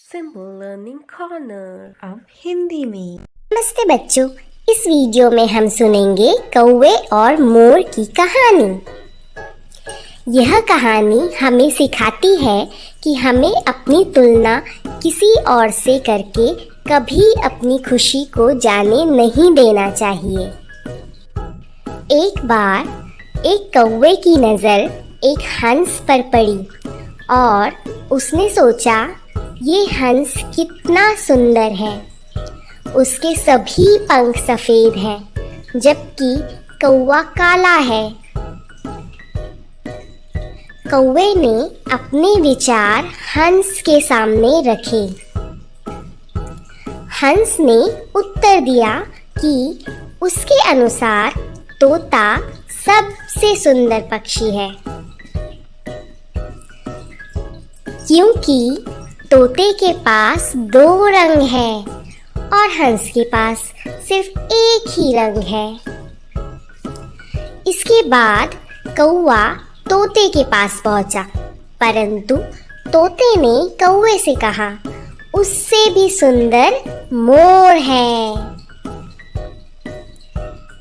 Simple learning corner. अब हिंदी में। नमस्ते बच्चों, इस वीडियो में हम सुनेंगे कौवे और मोर की कहानी। यह कहानी हमें सिखाती है कि हमें अपनी तुलना किसी और से करके कभी अपनी खुशी को जाने नहीं देना चाहिए। एक बार एक कौवे की नज़र एक हंस पर पड़ी और उसने सोचा, ये हंस कितना सुंदर है। उसके सभी पंख सफ़ेद हैं, जबकि कौवा काला है। कौवे ने अपने विचार हंस के सामने रखे। हंस ने उत्तर दिया कि उसके अनुसार तोता सबसे सुंदर पक्षी है, क्योंकि तोते के पास 2 रंग हैं और हंस के पास सिर्फ एक ही रंग है। इसके बाद कौवा तोते के पास पहुंचा, परंतु तोते ने कौवे से कहा, उससे भी सुंदर मोर है,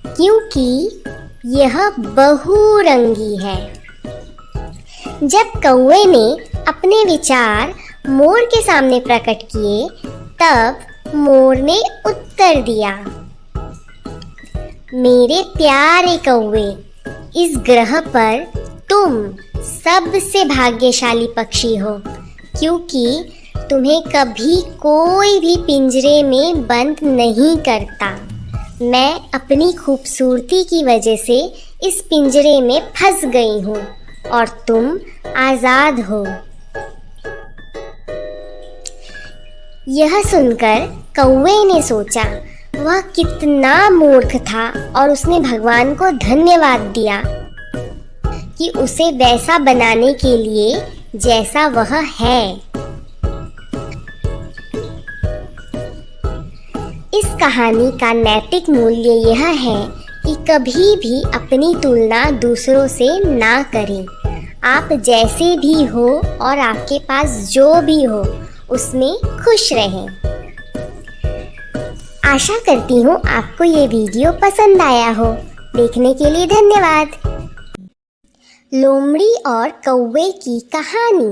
क्योंकि यह बहुरंगी है। जब कौवे ने अपने विचार मोर के सामने प्रकट किए, तब मोर ने उत्तर दिया, मेरे प्यारे कौवे, इस ग्रह पर तुम सबसे भाग्यशाली पक्षी हो, क्योंकि तुम्हें कभी कोई भी पिंजरे में बंद नहीं करता। मैं अपनी खूबसूरती की वजह से इस पिंजरे में फंस गई हूँ और तुम आज़ाद हो। यह सुनकर कौवे ने सोचा, वह कितना मूर्ख था, और उसने भगवान को धन्यवाद दिया कि उसे वैसा बनाने के लिए जैसा वह है। इस कहानी का नैतिक मूल्य यह है कि कभी भी अपनी तुलना दूसरों से ना करें। आप जैसे भी हो और आपके पास जो भी हो, उसमें खुश रहें। आशा करती हूँ आपको ये वीडियो पसंद आया हो। देखने के लिए धन्यवाद। लोमड़ी और कौवे की कहानी।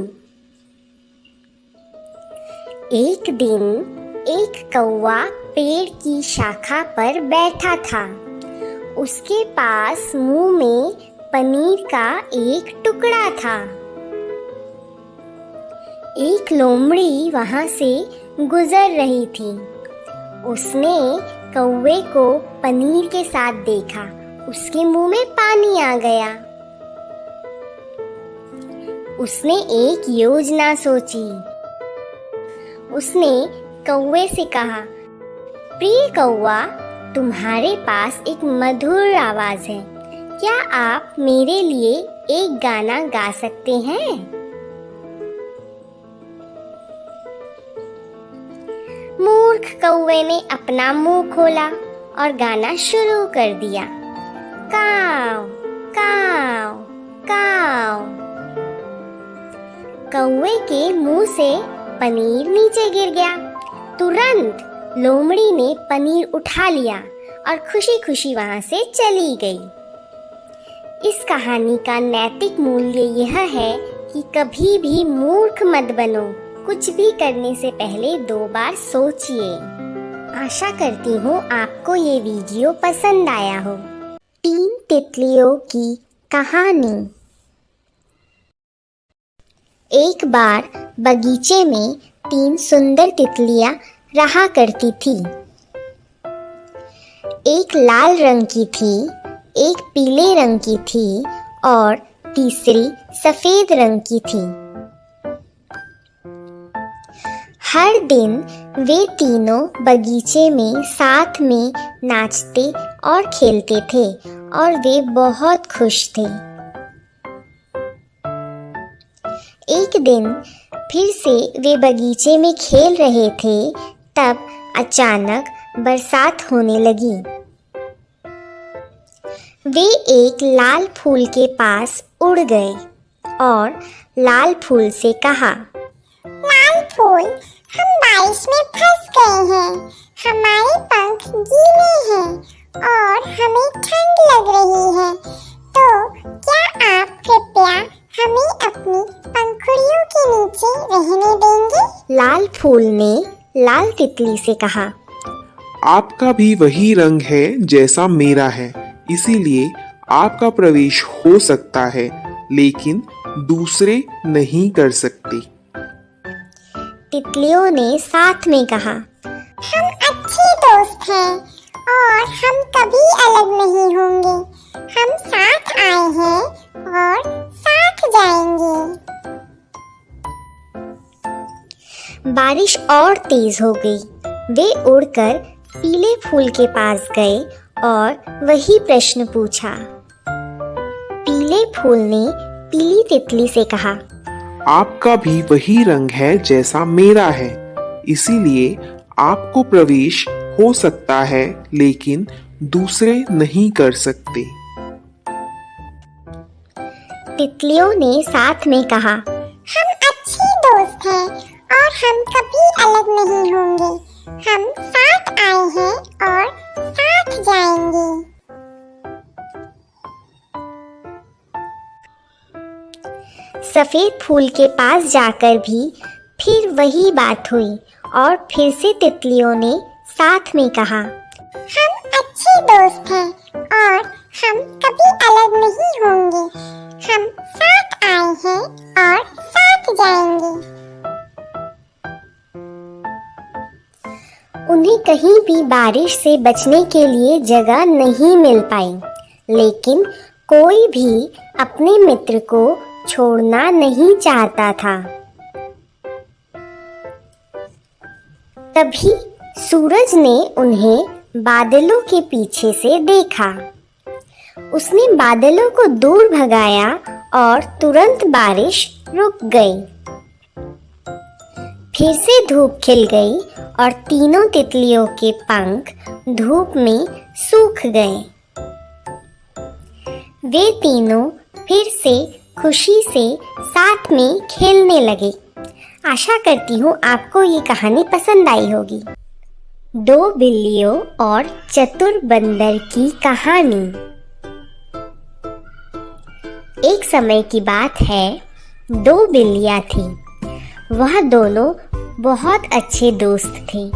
एक दिन एक कौवा पेड़ की शाखा पर बैठा था। उसके पास मुंह में पनीर का एक टुकड़ा था। एक लोमड़ी वहां से गुजर रही थी। उसने कौवे को पनीर के साथ देखा। उसके मुंह में पानी आ गया। उसने एक योजना सोची। उसने कौवे से कहा, प्रिय कौवा, तुम्हारे पास एक मधुर आवाज है। क्या आप मेरे लिए एक गाना गा सकते हैं? मूर्ख कौवे ने अपना मुंह खोला और गाना शुरू कर दिया। काव काव काव। कौवे के मुंह से पनीर नीचे गिर गया। तुरंत लोमड़ी ने पनीर उठा लिया और खुशी खुशी वहां से चली गई। इस कहानी का नैतिक मूल्य यह है कि कभी भी मूर्ख मत बनो। कुछ भी करने से पहले 2 बार सोचिए। आशा करती हूँ आपको ये वीडियो पसंद आया हो। 3 तितलियों की कहानी। एक बार बगीचे में 3 सुंदर तितलियां रहा करती थी। एक लाल रंग की थी, एक पीले रंग की थी और तीसरी सफेद रंग की थी। हर दिन वे तीनों बगीचे में साथ में नाचते और खेलते थे और वे बहुत खुश थे। एक दिन फिर से वे बगीचे में खेल रहे थे, तब अचानक बरसात होने लगी। वे एक लाल फूल के पास उड़ गए और लाल फूल से कहा, लाल फूल, हम बारिश में फंस गए हैं। हमारे पंख गीले हैं और हमें ठंड लग रही है। तो क्या आप कृपया हमें अपनी पंखुड़ियों के नीचे रहने देंगे? लाल फूल ने लाल तितली से कहा। आपका भी वही रंग है जैसा मेरा है, इसीलिए आपका प्रवेश हो सकता है, लेकिन दूसरे नहीं कर सकते। तितलियों ने साथ में कहा। हम अच्छे दोस्त हैं और हम कभी अलग नहीं होंगे। हम साथ आए हैं और साथ जाएंगे। बारिश और तेज हो गई। वे उड़कर पीले फूल के पास गए और वही प्रश्न पूछा। पीले फूल ने पीली तितली से कहा। आपका भी वही रंग है जैसा मेरा है, इसीलिए आपको प्रवेश हो सकता है, लेकिन दूसरे नहीं कर सकते। तितलियों ने साथ में कहा। हम अच्छे दोस्त हैं और हम कभी अलग नहीं होंगे। हम साथ आए हैं और साथ जाएंगे। सफेद फूल के पास जाकर भी फिर वही बात हुई और फिर से तितलियों ने साथ में कहा। हम अच्छे दोस्त हैं और हम कभी अलग नहीं होंगे। हम साथ आए हैं और साथ जाएंगे। उन्हें कहीं भी बारिश से बचने के लिए जगह नहीं मिल पाई, लेकिन कोई भी अपने मित्र को छोड़ना नहीं चाहता था। तभी सूरज ने उन्हें बादलों के पीछे से देखा। उसने बादलों को दूर भगाया और तुरंत बारिश रुक गई। फिर से धूप खिल गई और तीनों तितलियों के पंख धूप में सूख गए। वे तीनों फिर से खुशी से साथ में खेलने लगे। आशा करती हूँ आपको ये कहानी पसंद आई होगी। दो बिल्लियों और चतुर बंदर की कहानी। एक समय की बात है, दो बिल्लियाँ थीं। वह दोनों बहुत अच्छे दोस्त थे।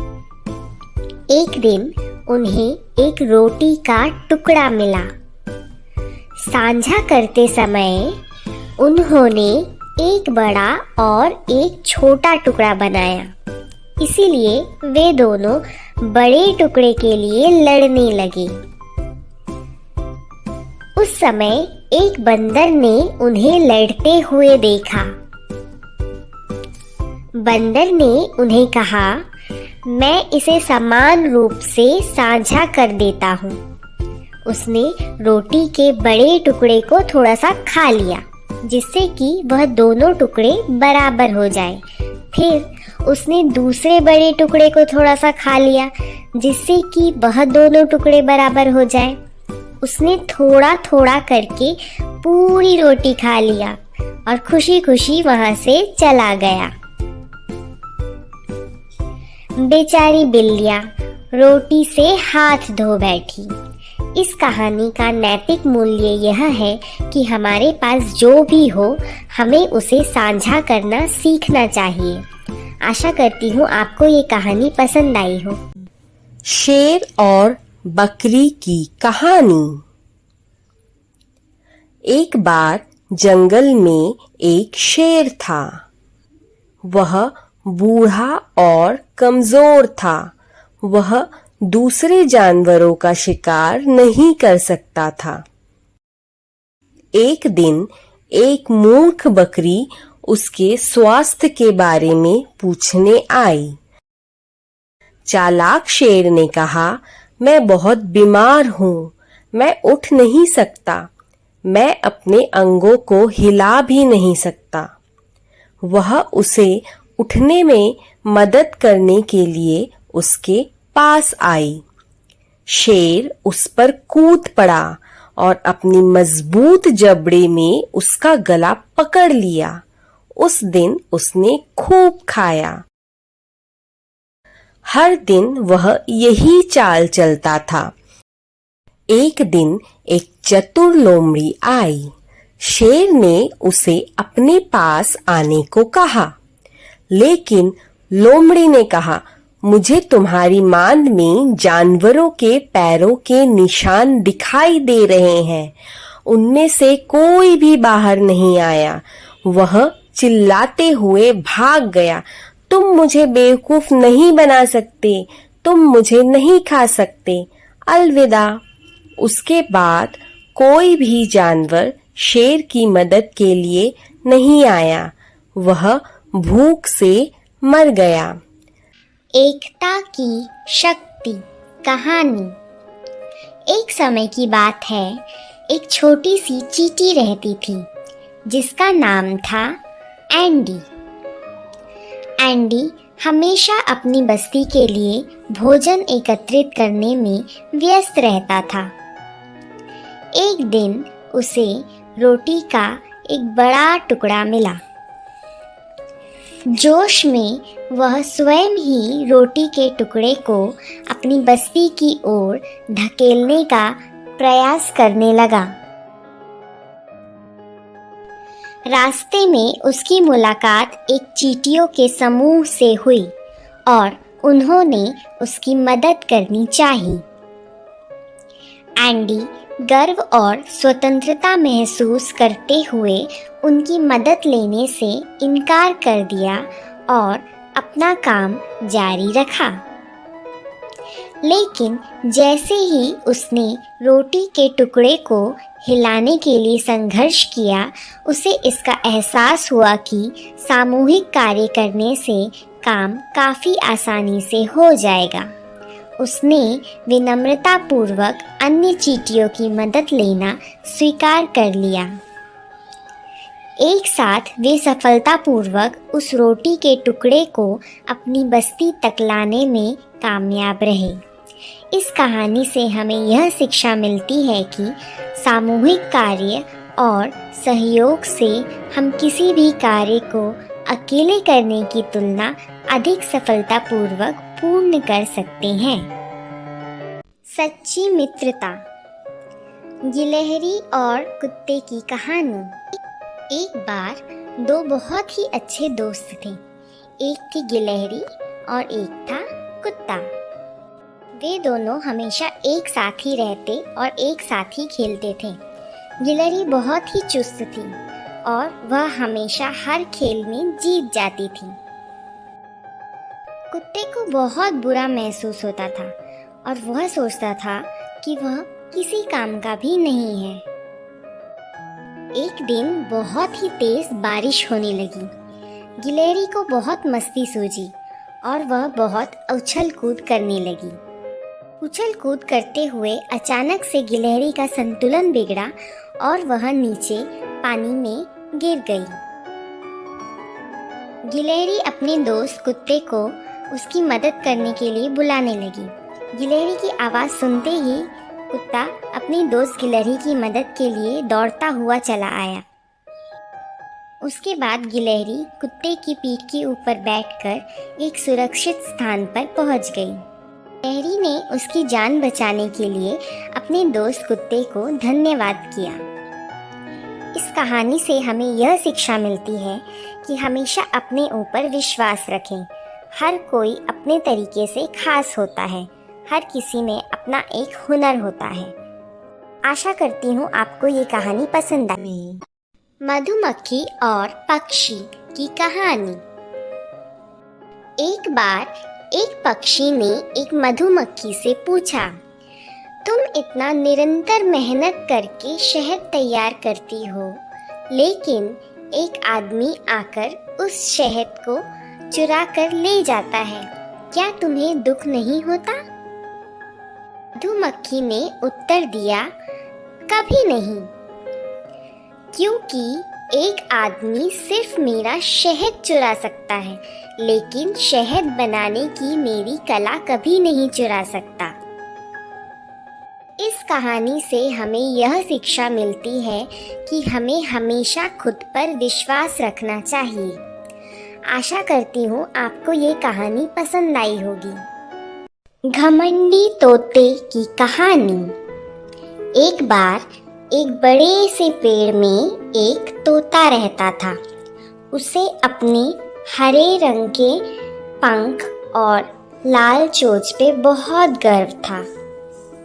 एक दिन उन्हें एक रोटी का टुकड़ा मिला। साझा करते समय उन्होंने एक बड़ा और एक छोटा टुकड़ा बनाया। इसीलिए वे दोनों बड़े टुकड़े के लिए लड़ने लगे। उस समय एक बंदर ने उन्हें लड़ते हुए देखा। बंदर ने उन्हें कहा, मैं इसे समान रूप से साझा कर देता हूँ। उसने रोटी के बड़े टुकड़े को थोड़ा सा खा लिया, जिससे कि वह दोनों टुकड़े बराबर हो जाए। फिर उसने दूसरे बड़े टुकड़े को थोड़ा सा खा लिया, जिससे कि वह दोनों टुकड़े बराबर हो जाए। उसने थोड़ा थोड़ा करके पूरी रोटी खा लिया और खुशी खुशी वहां से चला गया। बेचारी बिल्लियाँ रोटी से हाथ धो बैठी। इस कहानी का नैतिक मूल्य यह है कि हमारे पास जो भी हो, हमें उसे साझा करना सीखना चाहिए। आशा करती हूँ आपको ये कहानी पसंद आई हो। शेर और बकरी की कहानी। एक बार जंगल में एक शेर था। वह बूढ़ा और कमजोर था। वह दूसरे जानवरों का शिकार नहीं कर सकता था। एक दिन एक मूर्ख बकरी उसके स्वास्थ्य के बारे में पूछने आई। चालाक शेर ने कहा, मैं बहुत बीमार हूँ, मैं उठ नहीं सकता, मैं अपने अंगों को हिला भी नहीं सकता। वह उसे उठने में मदद करने के लिए उसके पास आई। शेर उस पर कूद पड़ा और अपनी मजबूत जबड़े में उसका गला पकड़ लिया। उस दिन उसने खूब खाया। हर दिन वह यही चाल चलता था। एक दिन एक चतुर लोमड़ी आई। शेर ने उसे अपने पास आने को कहा, लेकिन लोमड़ी ने कहा, मुझे तुम्हारी मांद में जानवरों के पैरों के निशान दिखाई दे रहे हैं। उनमें से कोई भी बाहर नहीं आया। वह चिल्लाते हुए भाग गया, तुम मुझे बेवकूफ नहीं बना सकते, तुम मुझे नहीं खा सकते, अलविदा। उसके बाद कोई भी जानवर शेर की मदद के लिए नहीं आया। वह भूख से मर गया। एकता की शक्ति कहानी। एक समय की बात है, एक छोटी सी चींटी रहती थी जिसका नाम था एंडी। एंडी हमेशा अपनी बस्ती के लिए भोजन एकत्रित करने में व्यस्त रहता था। एक दिन उसे रोटी का एक बड़ा टुकड़ा मिला। जोश में वह स्वयं ही रोटी के टुकड़े को अपनी बस्ती की ओर धकेलने का प्रयास करने लगा। रास्ते में उसकी मुलाकात एक चींटियों के समूह से हुई और उन्होंने उसकी मदद करनी चाहिए। एंडी गर्व और स्वतंत्रता महसूस करते हुए उनकी मदद लेने से इनकार कर दिया और अपना काम जारी रखा। लेकिन जैसे ही उसने रोटी के टुकड़े को हिलाने के लिए संघर्ष किया, उसे इसका एहसास हुआ कि सामूहिक कार्य करने से काम काफ़ी आसानी से हो जाएगा। उसने विनम्रतापूर्वक अन्य चींटियों की मदद लेना स्वीकार कर लिया। एक साथ वे सफलतापूर्वक उस रोटी के टुकड़े को अपनी बस्ती तक लाने में कामयाब रहे। इस कहानी से हमें यह शिक्षा मिलती है कि सामूहिक कार्य और सहयोग से हम किसी भी कार्य को अकेले करने की तुलना अधिक सफलतापूर्वक पूर्ण कर सकते हैं। सच्ची मित्रता। गिलहरी और कुत्ते की कहानी। एक बार दो बहुत ही अच्छे दोस्त थे। एक थी गिलहरी और एक था कुत्ता। वे दोनों हमेशा एक साथ ही रहते और एक साथ ही खेलते थे। गिलहरी बहुत ही चुस्त थी और वह हमेशा हर खेल में जीत जाती थी। कुत्ते को बहुत बुरा महसूस होता था और वह सोचता था कि वह किसी काम का भी नहीं है। एक दिन बहुत ही तेज बारिश होने लगी। गिलहरी को बहुत मस्ती सूझी और वह बहुत उछल कूद करने लगी। उछल कूद करते हुए अचानक से गिलहरी का संतुलन बिगड़ा और वह नीचे पानी में गिर गई। गिलहरी अपने दोस्त कुत्ते को उसकी मदद करने के लिए बुलाने लगी। गिलहरी की आवाज़ सुनते ही कुत्ता अपनी दोस्त गिलहरी की मदद के लिए दौड़ता हुआ चला आया। उसके बाद गिलहरी कुत्ते की पीठ के ऊपर बैठकर एक सुरक्षित स्थान पर पहुंच गई। गिलहरी ने उसकी जान बचाने के लिए अपने दोस्त कुत्ते को धन्यवाद किया। इस कहानी से हमें यह शिक्षा मिलती है कि हमेशा अपने ऊपर विश्वास रखें। हर कोई अपने तरीके से खास होता है। हर किसी में अपना एक हुनर होता है। आशा करती हूँ आपको ये कहानी पसंद आई। मधुमक्खी और पक्षी की कहानी। एक बार एक पक्षी ने एक मधुमक्खी से पूछा, तुम इतना निरंतर मेहनत करके शहद तैयार करती हो, लेकिन एक आदमी आकर उस शहद को चुरा कर ले जाता है, क्या तुम्हें दुख नहीं होता? मधुमक्खी ने उत्तर दिया, कभी नहीं, क्योंकि एक आदमी सिर्फ मेरा शहद चुरा सकता है, लेकिन शहद बनाने की मेरी कला कभी नहीं चुरा सकता। इस कहानी से हमें यह शिक्षा मिलती है कि हमें हमेशा खुद पर विश्वास रखना चाहिए। आशा करती हूँ आपको ये कहानी पसंद आई होगी। घमंडी तोते की कहानी। एक बार एक बड़े से पेड़ में एक तोता रहता था। उसे अपने हरे रंग के पंख और लाल चोंच पे बहुत गर्व था।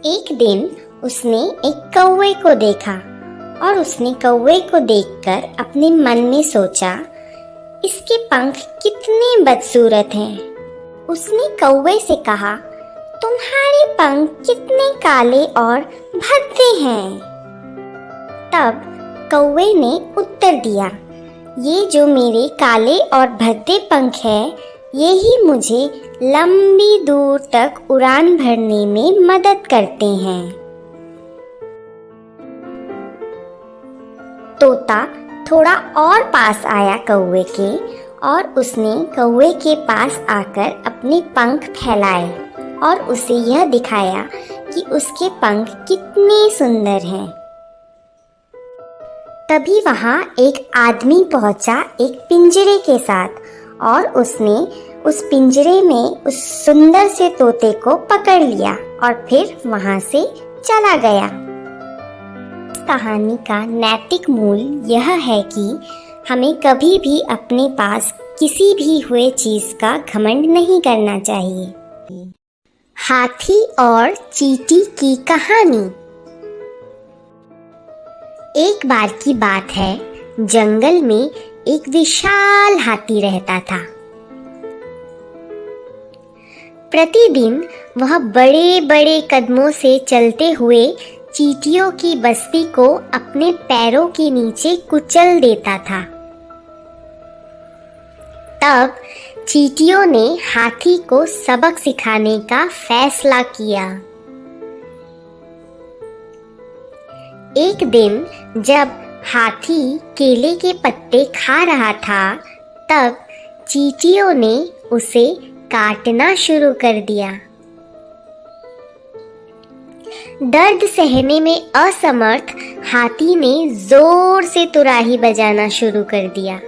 एक दिन उसने एक कौवे को देखा और उसने कौवे को देखकर अपने मन में सोचा, इसके पंख कितने बदसूरत हैं। उसने कौवे से कहा, तुम्हारे पंख कितने काले और भद्दे हैं। तब कौवे ने उत्तर दिया, ये जो मेरे काले और भद्दे पंख हैं, यही मुझे लंबी दूर तक उड़ान भरने में मदद करते हैं। तोता थोड़ा और पास आया कौवे के और उसने कौवे के पास आकर अपने पंख फैलाए और उसे यह दिखाया कि उसके पंख कितने सुंदर हैं। तभी वहां एक आदमी पहुंचा एक पिंजरे के साथ और उसने उस पिंजरे में उस सुंदर से तोते को पकड़ लिया और फिर वहां से चला गया। इस कहानी का नैतिक मूल्य यह है कि हमें कभी भी अपने पास किसी भी हुए चीज का घमंड नहीं करना चाहिए। हाथी और चींटी की कहानी। एक बार की बात है, जंगल में एक विशाल हाथी रहता था। प्रतिदिन वह बड़े बड़े कदमों से चलते हुए चींटियों की बस्ती को अपने पैरों के नीचे कुचल देता था। तब चींटियों ने हाथी को सबक सिखाने का फैसला किया। एक दिन जब हाथी केले के पत्ते खा रहा था, तब चींटियों ने उसे काटना शुरू कर दिया। दर्द सहने में असमर्थ हाथी ने जोर से तुराही बजाना शुरू कर दिया।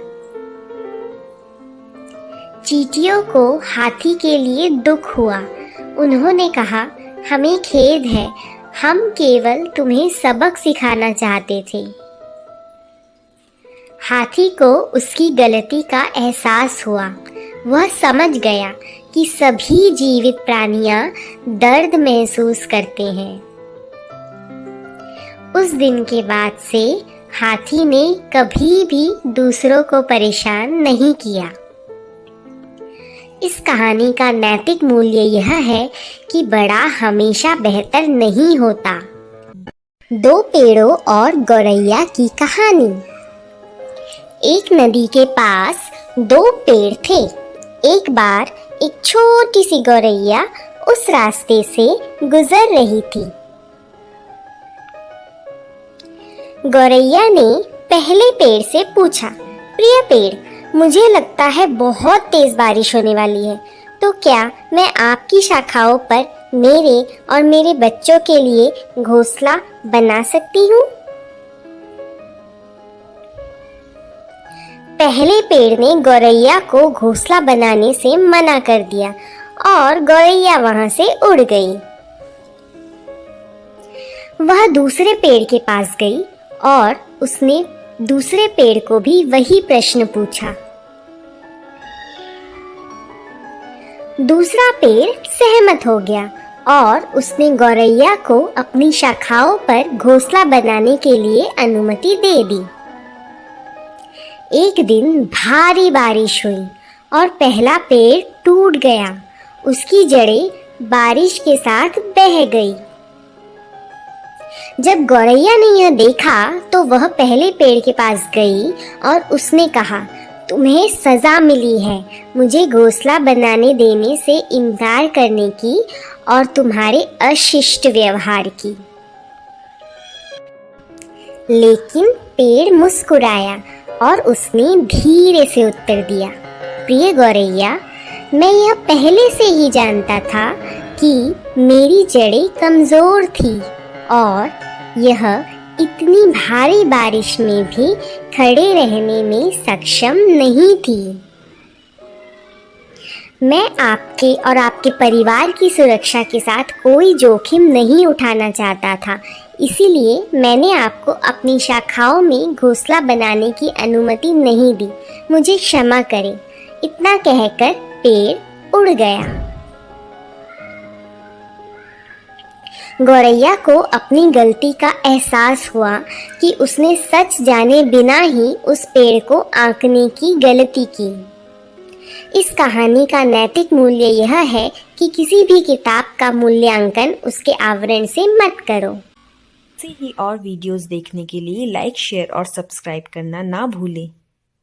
चींटियों को हाथी के लिए दुख हुआ। उन्होंने कहा, हमें खेद है, हम केवल तुम्हें सबक सिखाना चाहते थे। हाथी को उसकी गलती का एहसास हुआ। वह समझ गया कि सभी जीवित प्राणियां दर्द महसूस करते हैं। उस दिन के बाद से हाथी ने कभी भी दूसरों को परेशान नहीं किया। इस कहानी का नैतिक मूल्य यह है कि बड़ा हमेशा बेहतर नहीं होता। दो पेड़ों और गौरैया की कहानी। एक नदी के पास दो पेड़ थे। एक बार एक छोटी सी गौरैया उस रास्ते से गुजर रही थी। गौरैया ने पहले पेड़ से पूछा, प्रिय पेड़, मुझे लगता है बहुत तेज बारिश होने वाली है, तो क्या मैं आपकी शाखाओं पर मेरे और मेरे बच्चों के लिए घोंसला बना सकती हूँ? पहले पेड़ ने गौरैया को घोंसला बनाने से मना कर दिया और गौरैया वहां से उड़ गई। वह दूसरे पेड़ के पास गई और उसने दूसरे पेड़ को भी वही प्रश्न पूछा। दूसरा पेड़ सहमत हो गया और उसने गौरैया को अपनी शाखाओं पर घोंसला बनाने के लिए अनुमति दे दी। एक दिन भारी बारिश हुई और पहला पेड़ टूट गया। उसकी जड़ें बारिश के साथ बह गई। जब गौरैया ने यह देखा तो वह पहले पेड़ के पास गई और उसने कहा, तुम्हें सजा मिली है मुझे घोंसला बनाने देने से इनकार करने की और तुम्हारे अशिष्ट व्यवहार की। लेकिन पेड़ मुस्कुराया और उसने धीरे से उत्तर दिया, प्रिय गौरैया, मैं यह पहले से ही जानता था कि मेरी जड़ें कमजोर थी और यह इतनी भारी बारिश में भी खड़े रहने में सक्षम नहीं थी। मैं आपके और आपके परिवार की सुरक्षा के साथ कोई जोखिम नहीं उठाना चाहता था, इसीलिए मैंने आपको अपनी शाखाओं में घोंसला बनाने की अनुमति नहीं दी। मुझे क्षमा करें। इतना कहकर पेड़ उड़ गया। गौरैया को अपनी गलती का एहसास हुआ कि उसने सच जाने बिना ही उस पेड़ को आंकने की गलती की। इस कहानी का नैतिक मूल्य यह है कि किसी भी किताब का मूल्यांकन उसके आवरण से मत करो। ऐसे ही और वीडियोस देखने के लिए लाइक, शेयर और सब्सक्राइब करना ना भूलें।